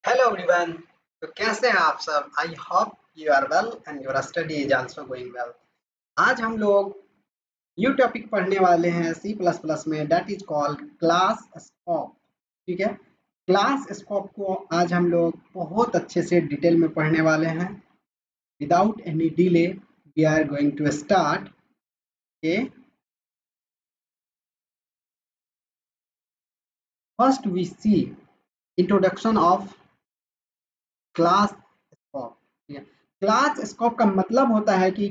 Hello everyone. तो कैसे हैं आप सब? I hope you are well and your study is also going well. आज हम लोग न्यू टॉपिक पढ़ने वाले हैं सी प्लस प्लस में, that is called class scope. ठीक है, क्लास स्कोप को आज हम लोग बहुत अच्छे से डिटेल में पढ़ने वाले हैं। Without any delay we are going to start. Okay, first we see introduction of class scope. ठीक है, क्लास स्कोप का मतलब होता है कि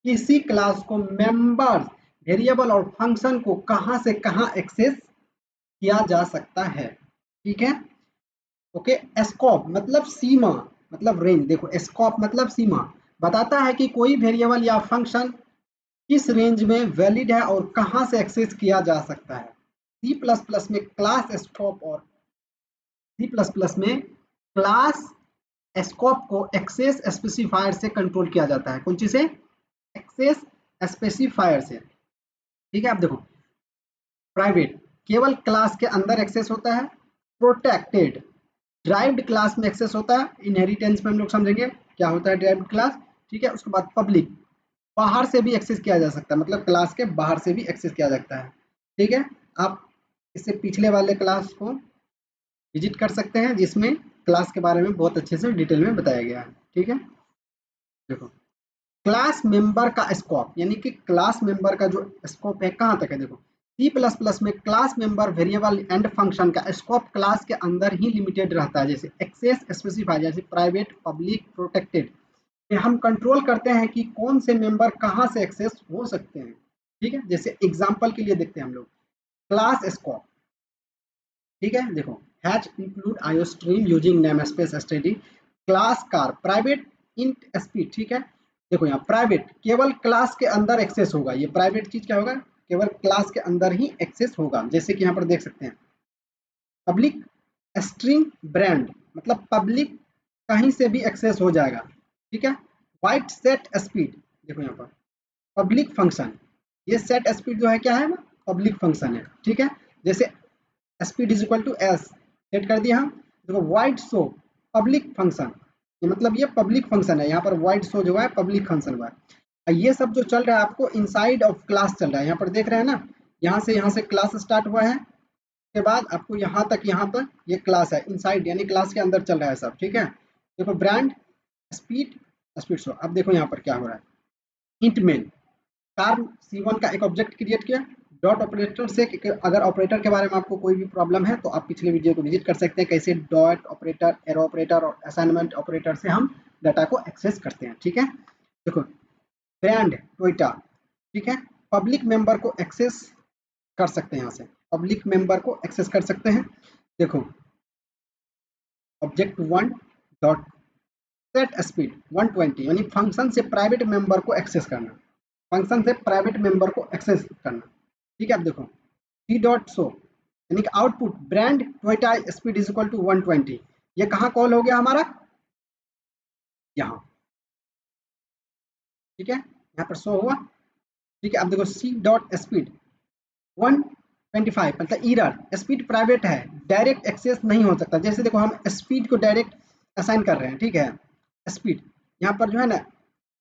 किसी क्लास को मेंबर्स, वेरिएबल और फंक्शन को कहां से कहां एक्सेस किया जा सकता है। ठीक है, ओके। स्कोप मतलब सीमा, मतलब रेंज। देखो, स्कोप मतलब सीमा, बताता है कि कोई वेरिएबल या फंक्शन किस रेंज में वैलिड है और कहां से एक्सेस किया जा सकता है। सी प्लस प्लस में क्लास स्कोप और सी प्लस प्लस में क्लास स्कोप को एक्सेस स्पेसिफायर से कंट्रोल किया जाता है। कौन चीज से? एक्सेस स्पेसिफायर से। ठीक है, आप देखो, प्राइवेट केवल क्लास के अंदर एक्सेस होता है, प्रोटेक्टेड ड्राइव्ड क्लास में एक्सेस होता है। इनहेरिटेंस में हम लोग समझेंगे क्या होता है ड्राइव्ड क्लास। ठीक है, उसके बाद पब्लिक, बाहर से भी एक्सेस किया जा सकता है, मतलब क्लास के बाहर से भी एक्सेस किया जाता है। ठीक है, आप इससे पिछले वाले क्लास को विजिट कर सकते हैं जिसमें क्लास के बारे में बहुत अच्छे से डिटेल में बताया गया है। ठीक है, देखो, क्लास मेंबर का स्कोप, यानी कि क्लास मेंबर का जो स्कोप है कहाँ तक है। देखो, सी प्लस प्लस में class member variable and function का स्कोप क्लास के अंदर ही लिमिटेड रहता है। जैसे एक्सेस स्पेसिफाई, जैसे प्राइवेट, पब्लिक, प्रोटेक्टेड, ये हम कंट्रोल करते हैं कि कौन से मेंबर कहाँ से एक्सेस हो सकते हैं। ठीक है, जैसे एग्जाम्पल के लिए देखते हैं हम लोग क्लास स्कोप। ठीक है, देखो, hatch include IO stream using name space STD class car private int speed. ठीक है, देखो यहाँ प्राइवेट केवल क्लास के अंदर एक्सेस होगा। ये प्राइवेट चीज क्या होगा? केवल क्लास के अंदर ही एक्सेस होगा। जैसे कि यहाँ पर देख सकते हैं पब्लिक स्ट्रिंग ब्रांड, मतलब पब्लिक कहीं से भी एक्सेस हो जाएगा। ठीक है, वाइट सेट स्पीड, देखो यहाँ पर पब्लिक फंक्शन, ये सेट स्पीड जो है क्या है ना, पब्लिक फंक्शन है। ठीक है, जैसे speed is equal to S set कर दिया हम। देखो वाइड शो पब्लिक फंक्शन, ये मतलब ये पब्लिक फंक्शन है। यहाँ पर वाइड शो जो है पब्लिक फंक्शन हुआ है। ये सब जो चल रहा है आपको इनसाइड ऑफ क्लास चल रहा है। यहाँ पर देख रहे हैं ना, यहाँ से क्लास स्टार्ट हुआ है, उसके बाद आपको यहाँ तक, यहाँ पर ये क्लास है इनसाइड, यानी क्लास के अंदर चल रहा है सब। ठीक है, देखो ब्रांड स्पीड, स्पीड शो। अब देखो यहाँ पर क्या हो रहा है, इंट मेन कार C1 का एक ऑब्जेक्ट क्रिएट किया डॉट ऑपरेटर से। अगर ऑपरेटर के बारे में आपको कोई भी प्रॉब्लम है तो आप पिछले वीडियो को विजिट कर सकते हैं, कैसे डॉट ऑपरेटर, एरो ऑपरेटर और असाइनमेंट ऑपरेटर से हम डाटा को एक्सेस करते हैं। ठीक है, देखो ब्रांड टोयोटा, ठीक है, पब्लिक मेंबर को एक्सेस कर सकते हैं, यहाँ से पब्लिक मेंबर को एक्सेस कर सकते हैं। देखो ऑब्जेक्ट 1 डॉट सेट स्पीड 120, यानी फंक्शन से प्राइवेट मेंबर को एक्सेस करना, फंक्शन से प्राइवेट मेंबर को एक्सेस करना। ठीक है, अब देखो सी डॉट शो, यानी कि output brand Toyota speed is equal to 120, ये कहाँ कॉल हो गया हमारा? यहाँ। ठीक है, यहाँ पर शो हुआ। ठीक है, अब देखो सी डॉट स्पीड 125, मतलब ईरर, स्पीड प्राइवेट है, डायरेक्ट एक्सेस नहीं हो सकता। जैसे देखो हम स्पीड को डायरेक्ट असाइन कर रहे हैं। ठीक है, स्पीड यहाँ पर जो है ना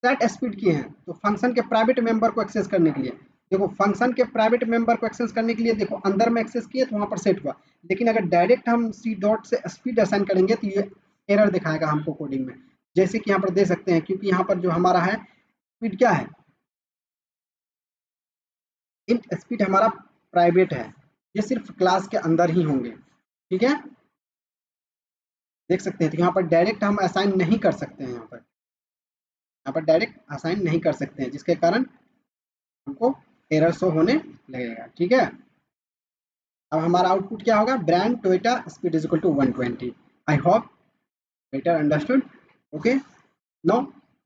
सेट स्पीड किए हैं, तो फंक्शन के प्राइवेट मेंबर को एक्सेस करने के लिए, देखो फंक्शन के प्राइवेट मेंबर को एक्सेस करने के लिए, देखो अंदर में एक्सेस किए तो वहां पर सेट हुआ। लेकिन अगर डायरेक्ट हम सी डॉट से स्पीड असाइन करेंगे तो ये एरर दिखाएगा हमको कोडिंग में। जैसे कि यहाँ पर दे सकते हैं, क्योंकि यहाँ पर जो हमारा है स्पीड क्या है, इंट स्पीड हमारा प्राइवेट है, ये सिर्फ क्लास के अंदर ही होंगे। ठीक है, देख सकते हैं, तो यहाँ पर डायरेक्ट हम असाइन नहीं कर सकते हैं, यहाँ पर डायरेक्ट असाइन नहीं कर सकते हैं, जिसके कारण हमको एरर शो होने लगेगा। ठीक है, अब हमारा आउटपुट क्या होगा, brand Toyota speed is equal to 120। I hope better understood. Okay, now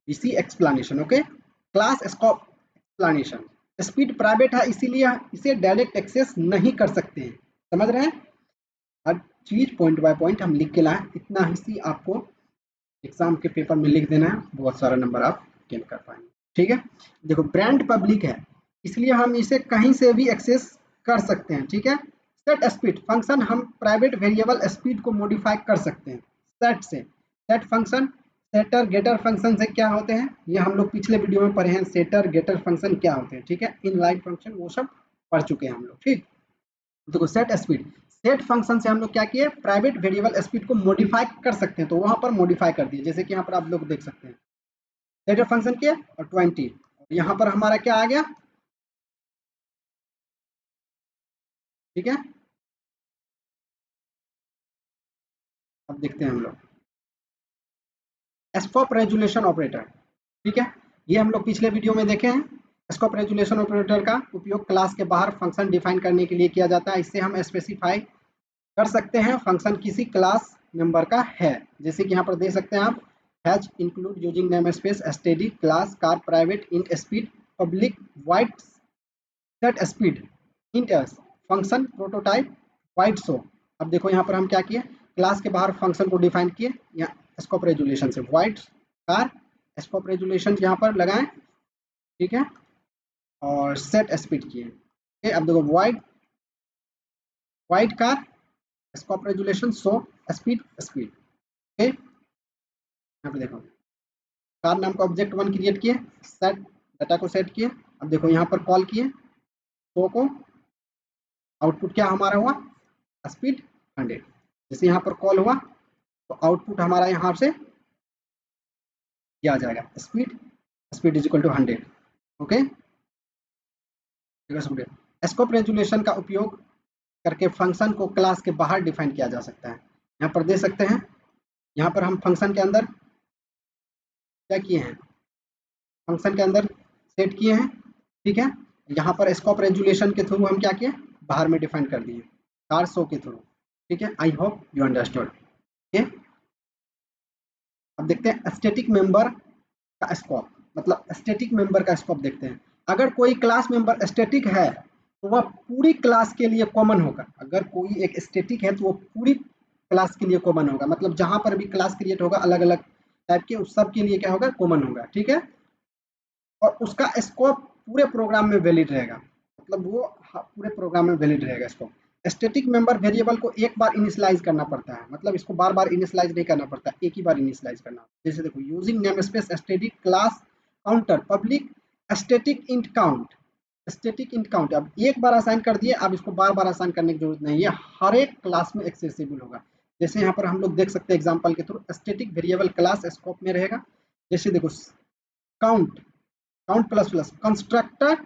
we see explanation. Okay, class scope explanation, speed private है इसीलिए इसे डायरेक्ट एक्सेस नहीं कर सकते हैं। समझ रहे हैं, हर चीज पॉइंट बाय पॉइंट हम लिख के लाए, इतना ही सी आपको एग्जाम के पेपर में लिख देना है, बहुत सारा नंबर आप गेन कर पाएंगे। ठीक है, देखो ब्रांड पब्लिक है इसलिए हम इसे कहीं से भी एक्सेस कर सकते हैं। ठीक है, सेट स्पीड फंक्शन हम प्राइवेट वेरिएबल स्पीड को मॉडिफाई कर सकते हैं। सेट से। Set function setter getter function से क्या होते हैं, ये हम लोग पिछले वीडियो में पढ़े हैं, सेटर गेटर फंक्शन क्या होते हैं, ठीक है, इनलाइन फंक्शन वो सब पढ़ चुके हैं हम लोग, ठीक। देखो सेट स्पीड, सेट फंक्शन से हम लोग क्या किए, प्राइवेट वेरिएबल स्पीड को मॉडिफाई कर सकते हैं, तो वहां पर मॉडिफाई कर दिए, जैसे कि यहाँ पर आप लोग देख सकते हैं सेट फंक्शन किया और 20, यहाँ पर हमारा क्या आ गया, ठीक है। अब देखते हैं हम लोग स्कोप रेजुलेशन ऑपरेटर, ठीक है, ये हम लोग पिछले वीडियो में देखे हैं। स्कोप रेजुलेशन ऑपरेटर का उपयोग क्लास के बाहर फंक्शन डिफाइन करने के लिए किया जाता है। इससे हम स्पेसिफाई कर सकते हैं फंक्शन किसी क्लास मेंबर का है, जैसे कि यहाँ पर दे सकते हैं आप has include using name space STD class car private int speed public wide set speed int S function prototype wide show. अब देखो यहाँ पर हम क्या किए, क्लास के बाहर फंक्शन को डिफाइन किए, यहाँ स्कोप रेजुलेशन से वाइड कार स्कोप रेजुलेशन यहाँ पर लगाएं, ठीक है, और सेट स्पीड किए, ठीक है। अब देखो wide car scope resolution show speed speed, okay. यहाँ पे देखो कार नाम का ऑब्जेक्ट वन क्रिएट किए, सेट डाटा को सेट किए। अब देखो यहाँ पर कॉल किए शो को, आउटपुट क्या हमारा हुआ, स्पीड 100। जैसे यहाँ पर कॉल हुआ तो आउटपुट हमारा यहाँ से क्या आ जाएगा, speed speed is equal to 100, okay. Scope resolution का उपयोग करके फंक्शन को क्लास के बाहर डिफाइन किया जा सकता है। यहाँ पर दे सकते हैं, यहाँ पर हम फंक्शन के अंदर क्या किए हैं, फंक्शन के अंदर सेट किए हैं, ठीक है। यहाँ पर स्कोप रेजुलेशन के थ्रू हम क्या किए, बाहर में डिफाइन कर दिए कार शो के थ्रू, ठीक है। आई होप यू अंडरस्टूड, ठीक। अब देखते हैं स्टैटिक मेंबर का स्कोप, मतलब स्टैटिक मेंबर का स्कोप देखते हैं। अगर कोई क्लास मेंबर स्टैटिक है तो वह पूरी क्लास के लिए कॉमन होगा। अगर कोई एक स्टैटिक है तो वो पूरी क्लास के लिए कॉमन होगा, मतलब जहां पर भी क्लास क्रिएट होगा अलग अलग टाइप के, उस सब के लिए क्या होगा, कॉमन होगा, ठीक है। और उसका स्कोप पूरे प्रोग्राम में वैलिड रहेगा, मतलब वो पूरे प्रोग्राम में वैलिड रहेगा स्कोप। स्टैटिक मेंबर वेरिएबल को एक बार इनिशियलाइज करना पड़ता है, मतलब इसको बार बार इनिशियलाइज नहीं करना पड़ता, एक ही बार इनिशियलाइज करना। जैसे देखो using name space static class counter public static int count, static int count अब एक बार असाइन कर दिए, अब इसको बार बार असाइन करने की जरूरत नहीं है, हर एक क्लास में एक्सेसिबल होगा। जैसे यहाँ पर हम लोग देख सकते हैं एग्जाम्पल के थ्रू, स्टैटिक वेरिएबल क्लास स्कोप में रहेगा। जैसे देखो count count plus plus constructor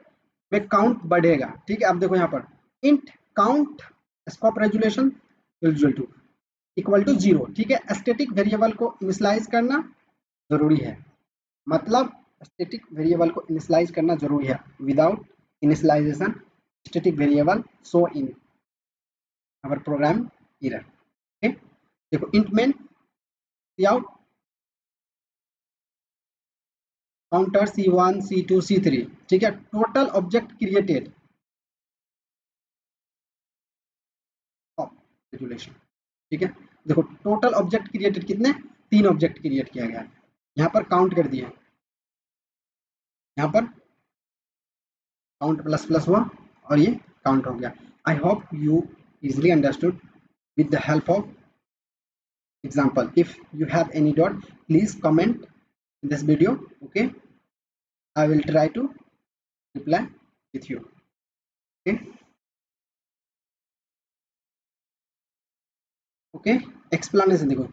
में काउंट बढ़ेगा, ठीक है। अब देखो यहाँ पर int count scope resolution equal to 0, ठीक है। स्टैटिक वेरिएबल को इनिशियलाइज करना जरूरी है, मतलब स्टैटिक वेरिएबल को इनिशियलाइज करना जरूरी है। Without initialization static variable show in our program error, ठीक। देखो int main out counter C1 C2 C3, ठीक है। टोटल ऑब्जेक्ट क्रिएटेड रेजुलेशन, ठीक है। देखो टोटल ऑब्जेक्ट क्रिएटेड कितने, 3 ऑब्जेक्ट क्रिएट किया गया, यहाँ पर काउंट कर दिया, यहाँ पर काउंट प्लस प्लस हुआ और ये काउंट हो गया। आई hope you easily understood with the help of example. If you have any doubt, please comment in this video, okay, I will try to reply with you, okay. Okay, explanation देखो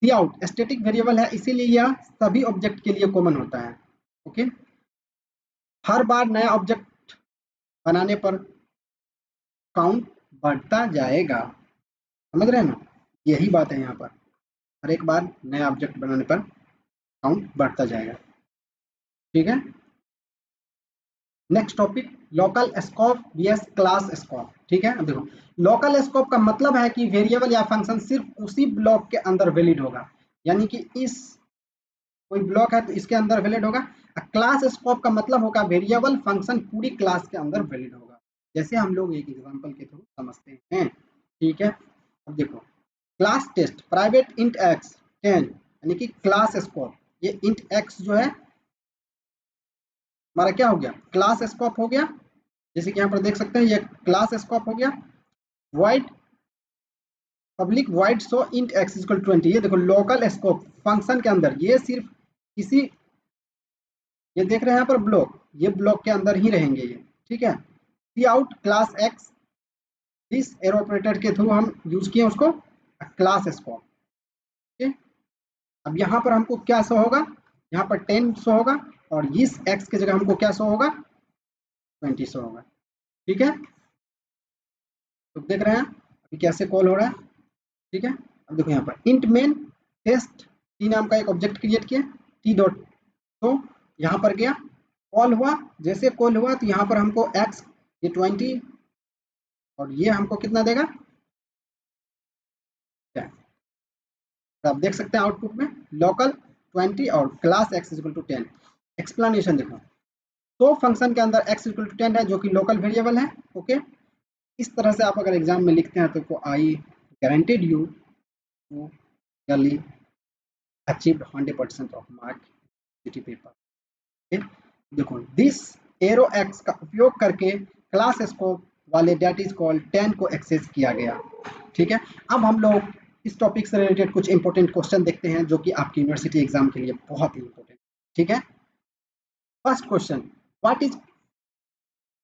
सी out static variable है, इसीलिए यह सभी object के लिए common होता है, okay. हर बार नया ऑब्जेक्ट बनाने पर काउंट बढ़ता जाएगा, समझ रहे हैं ना, यही बात है यहाँ पर, हर एक बार नया ऑब्जेक्ट बनाने पर काउंट बढ़ता जाएगा, ठीक है। Next topic local scope vs class scope, ठीक है। अब देखो लोकल स्कोप का मतलब है कि वेरिएबल या फंक्शन सिर्फ उसी ब्लॉक के अंदर वैलिड होगा, यानी कि इस कोई ब्लॉक है तो इसके अंदर वैलिड होगा। क्लास स्कोप का मतलब होगा वेरिएबल फंक्शन पूरी क्लास के अंदर वैलिड होगा, जैसे हम लोग एक एग्जांपल के थ्रू समझते हैं, ठीक है। अब देखो class test private int x 10 यानी कि क्लास स्कोप, ये इंट एक्स जो है हमारा क्या हो गया, क्लास स्कोप हो गया। जैसे कि यहाँ पर देख सकते हैं ये क्लास स्कोप हो गया। Wide public wide so int x equal 20। ये देखो लोकल स्कोप फंक्शन के अंदर ये सिर्फ किसी, ये देख रहे हैं यहाँ पर ब्लॉक, ये ब्लॉक के अंदर ही रहेंगे ये, ठीक है। सी आउट क्लास एक्स, इस एरो ऑपरेटर के थ्रू हम यूज किए उसको क्लास स्कोप, ठीक है। अब यहाँ पर हमको क्या शो होगा, यहाँ पर 10 शो होगा और इस एक्स की जगह हमको क्या शो होगा, 20 शो होगा, ठीक है। तो देख रहे हैं अभी कैसे कॉल हो रहा है, ठीक है। अब देखो यहाँ पर इंट मेन टेस्ट टी नाम का एक ऑब्जेक्ट क्रिएट किया, टी डॉट, तो यहाँ पर गया कॉल हुआ, जैसे कॉल हुआ तो यहाँ पर हमको एक्स ये 20 और ये हमको कितना देगा 10। तो आप देख सकते हैं आउटपुट में लोकल 20 और class x equal to 10। Explanation देखो, तो फंक्शन के अंदर x इक्वल टू 10 है जो कि लोकल वेरिएबल है, ओके। इस तरह से आप अगर एग्जाम में लिखते हैं तो I guaranteed you to really achieved 100% of mark city paper, okay. देखो दिस एरो एक्स का उपयोग करके क्लास स्कोप वाले डेट इज कॉल्ड 10 को एक्सेस किया गया, ठीक है। अब हम लोग इस टॉपिक से रिलेटेड कुछ इंपॉर्टेंट क्वेश्चन देखते हैं जो कि आपकी यूनिवर्सिटी एग्जाम के लिए बहुत ही इंपॉर्टेंट, ठीक है। First question, what is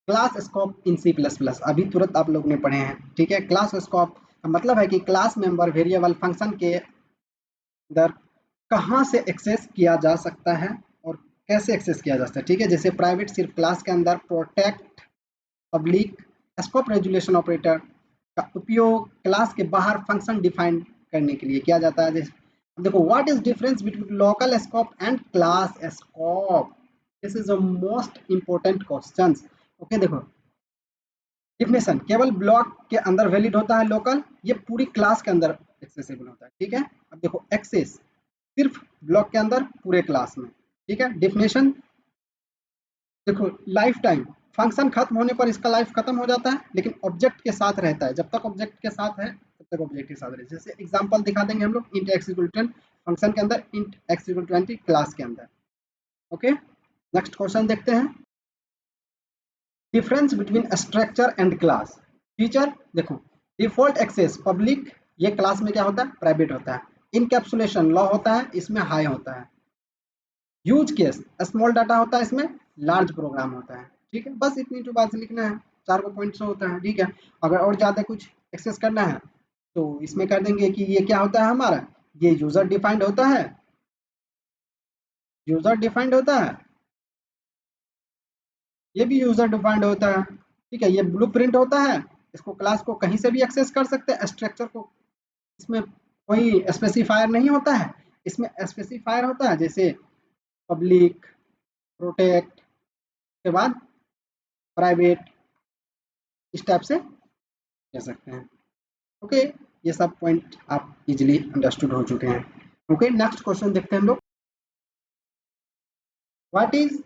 class scope in C plus plus, अभी तुरंत आप लोग ने पढ़े हैं, ठीक है। क्लास स्कोप का मतलब है कि क्लास मेंबर वेरिएबल फंक्शन के अंदर कहाँ से एक्सेस किया जा सकता है और कैसे एक्सेस किया जा सकता है, ठीक है। जैसे प्राइवेट सिर्फ क्लास के अंदर, protect public scope resolution operator का उपयोग क्लास के बाहर फंक्शन डिफाइन करने के लिए किया जाता है। जैसे देखो what is difference between local scope and class scope, this is the most important question, okay. देखो डिफिनेशन केवल ब्लॉक के अंदर वैलिड होता है लोकल, ये पूरी क्लास के अंदर एक्सेसिबल होता है, ठीक है। अब देखो एक्सेस सिर्फ ब्लॉक के अंदर पूरे क्लास में, ठीक है। डिफिनेशन देखो लाइफ टाइम फंक्शन खत्म होने पर इसका लाइफ खत्म हो जाता है, लेकिन ऑब्जेक्ट के साथ रहता है, जब तक ऑब्जेक्ट के साथ है तब तक ऑब्जेक्ट के साथ रहता है। जैसे एग्जांपल दिखा देंगे हम लोग, इंट एक्स इक्वल 10 फंक्शन के अंदर, इंट एक्स इक्वल 20 क्लास के अंदर, ओके। नेक्स्ट क्वेश्चन देखते हैं, difference between structure and class feature. देखो डिफॉल्ट एक्सेस पब्लिक, ये क्लास में क्या होता है, प्राइवेट होता है। इनकैप्सुलेशन लॉ होता है, इसमें हाई होता है। यूज केस स्मॉल डाटा होता है, इसमें लार्ज प्रोग्राम होता है, ठीक है। बस इतनी जो बात लिखना है, 4 पॉइंट्स होता है, ठीक है। अगर और ज़्यादा कुछ एक्सेस करना है तो इसमें कर देंगे कि ये क्या होता है हमारा, ये यूजर डिफाइंड होता है, यूजर डिफाइंड होता है, ये भी यूजर डिफाइंड होता है, ठीक है। ये ब्लूप्रिंट होता है, इसको क्लास को कहीं से भी एक्सेस कर सकते हैं, स्ट्रक्चर को इसमें कोई स्पेसिफायर नहीं होता है, इसमें स्पेसिफायर होता है, जैसे पब्लिक, प्रोटेक्ट के बाद प्राइवेट, इस टाइप से कह सकते हैं, ओके। ये सब पॉइंट आप इजीली अंडरस्टूड हो चुके हैं, ओके। नेक्स्ट क्वेश्चन देखते हैं हम लोग, what is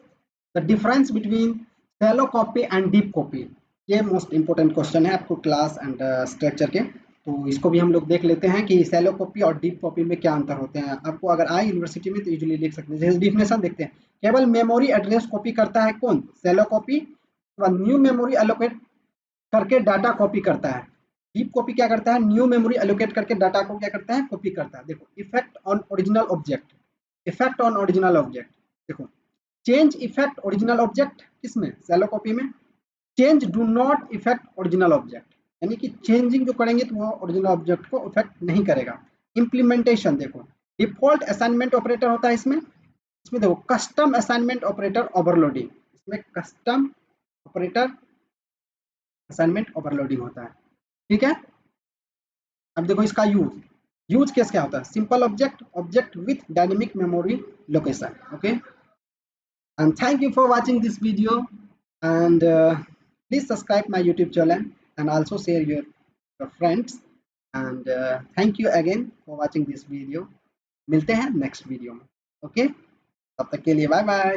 the difference between shallow copy and deep copy. ये मोस्ट इंपोर्टेंट क्वेश्चन है आपको क्लास एंड स्ट्रक्चर के, तो इसको भी हम लोग देख लेते हैं कि शैलो कॉपी और डीप कॉपी में क्या अंतर होते हैं। आपको अगर आए यूनिवर्सिटी में तो यूजुअली लिख सकते हैं। जैसे डिफिनेशन देखते हैं, केवल मेमोरी एड्रेस कॉपी करता है कौन, shallow copy, new memory allocate करके डाटा कॉपी करता है। डीप कॉपी क्या करता है, न्यू मेमोरी एलोकेट करके डाटा को क्या करता है, कॉपी करता है। देखो effect on original object, effect on original object, देखो चेंज इफेक्ट ओरिजिनल ऑब्जेक्ट किसमें, शैलो कॉपी में। Change do not effect original object, यानी कि चेंजिंग जो करेंगे तो वो ओरिजिनल ऑब्जेक्ट को इफेक्ट नहीं करेगा। इम्प्लीमेंटेशन देखो डिफॉल्ट असाइनमेंट ऑपरेटर होता है इसमें, इसमें देखो कस्टम असाइनमेंट ऑपरेटर ओवरलोडिंग, इसमें कस्टम ऑपरेटर असाइनमेंट ओवरलोडिंग होता है, ठीक है। अब देखो इसका यूज, यूज केस क्या होता है, simple object, object with dynamic memory location, okay. And thank you for watching this video, and please subscribe my YouTube channel and also share your friends, and thank you again for watching this video. मिलते हैं next video में, okay. तब तक के लिए bye bye.